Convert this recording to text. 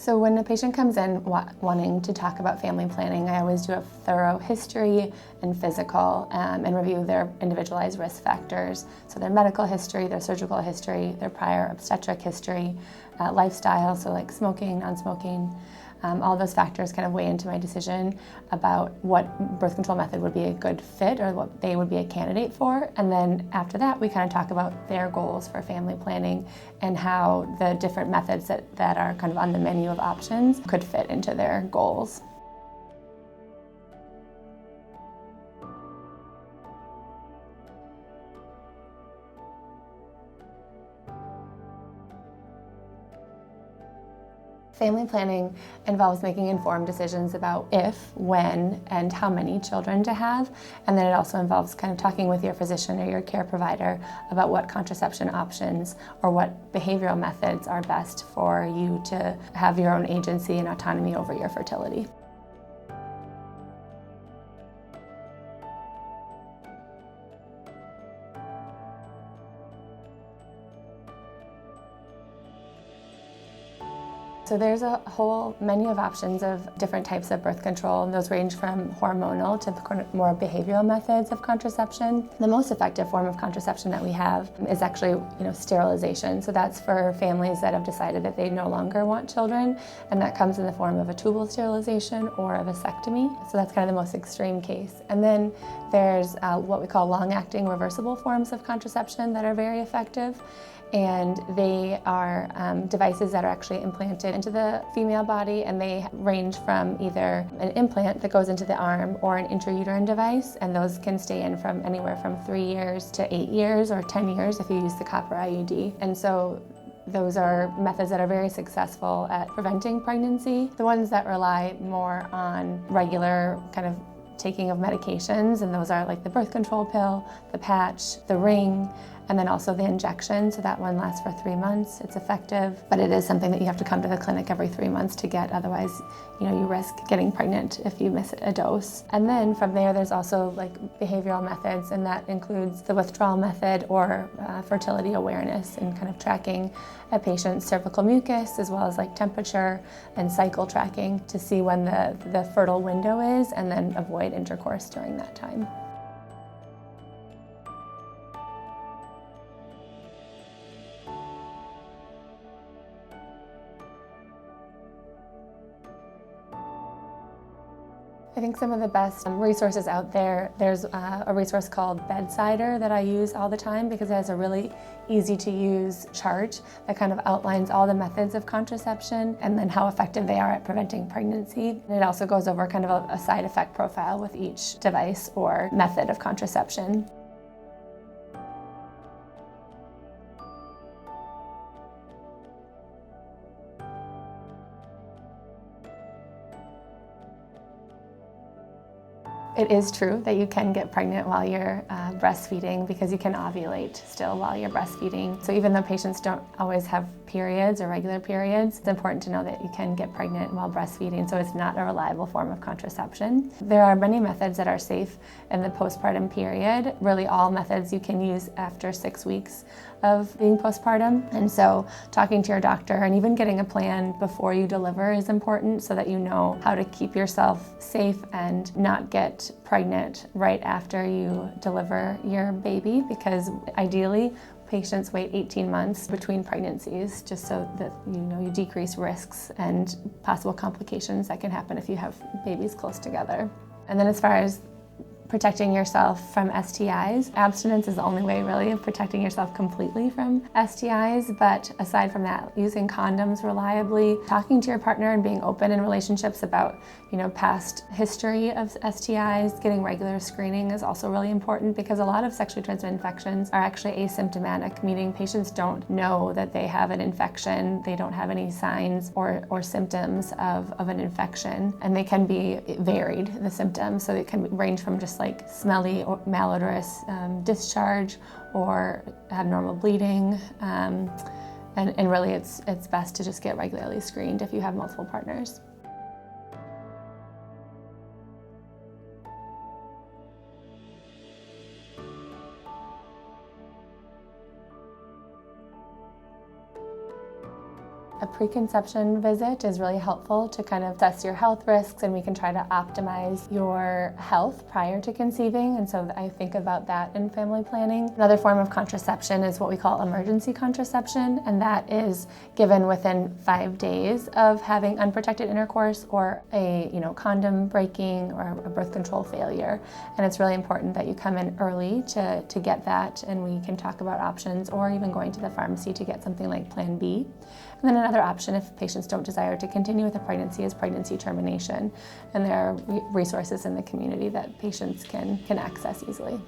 So when a patient comes in wanting to talk about family planning, I always do a thorough history and physical and review their individualized risk factors. So their medical history, their surgical history, their prior obstetric history, lifestyle, so like smoking, non-smoking. All those factors kind of weigh into my decision about what birth control method would be a good fit or what they would be a candidate for. And then after that, we kind of talk about their goals for family planning and how the different methods that are kind of on the menu of options could fit into their goals. Family planning involves making informed decisions about if, when, and how many children to have. And then it also involves kind of talking with your physician or your care provider about what contraception options or what behavioral methods are best for you to have your own agency and autonomy over your fertility. So there's a whole menu of options of different types of birth control, and those range from hormonal to more behavioral methods of contraception. The most effective form of contraception that we have is actually, sterilization. So that's for families that have decided that they no longer want children, and that comes in the form of a tubal sterilization or a vasectomy. So that's kind of the most extreme case. And then there's what we call long-acting reversible forms of contraception that are very effective. And they are devices that are actually implanted into the female body, and they range from either an implant that goes into the arm or an intrauterine device, and those can stay in from anywhere from 3 years to 8 years or 10 years if you use the copper IUD. And so those are methods that are very successful at preventing pregnancy. The ones that rely more on regular kind of taking of medications, and those are like the birth control pill, the patch, the ring, and then also the injection. So that one lasts for 3 months. It's effective, but it is something that you have to come to the clinic every 3 months to get. Otherwise, you risk getting pregnant if you miss a dose. And then from there, there's also like behavioral methods, and that includes the withdrawal method or fertility awareness and kind of tracking a patient's cervical mucus, as well as like temperature and cycle tracking to see when the fertile window is, and then avoid intercourse during that time. I think some of the best resources out there, there's a resource called Bedsider that I use all the time because it has a really easy to use chart that kind of outlines all the methods of contraception and then how effective they are at preventing pregnancy. And it also goes over kind of a side effect profile with each device or method of contraception. It is true that you can get pregnant while you're breastfeeding because you can ovulate still while you're breastfeeding. So even though patients don't always have periods or regular periods, it's important to know that you can get pregnant while breastfeeding, so it's not a reliable form of contraception. There are many methods that are safe in the postpartum period. Really all methods you can use after 6 weeks of being postpartum. And so talking to your doctor and even getting a plan before you deliver is important so that you know how to keep yourself safe and not get pregnant right after you deliver your baby, because ideally patients wait 18 months between pregnancies just so that you decrease risks and possible complications that can happen if you have babies close together. And then as far as protecting yourself from STIs. Abstinence is the only way really of protecting yourself completely from STIs, but aside from that, using condoms reliably, talking to your partner and being open in relationships about past history of STIs, getting regular screening is also really important because a lot of sexually transmitted infections are actually asymptomatic, meaning patients don't know that they have an infection, they don't have any signs or symptoms of an infection, and they can be varied, the symptoms, so it can range from just like smelly or malodorous discharge or abnormal bleeding, and really it's best to just get regularly screened if you have multiple partners. A preconception visit is really helpful to kind of assess your health risks, and we can try to optimize your health prior to conceiving, and so I think about that in family planning. Another form of contraception is what we call emergency contraception, and that is given within 5 days of having unprotected intercourse or a condom breaking or a birth control failure. And it's really important that you come in early to get that, and we can talk about options, or even going to the pharmacy to get something like Plan B. And then another option, if patients don't desire to continue with a pregnancy, is pregnancy termination. And there are resources in the community that patients can access easily.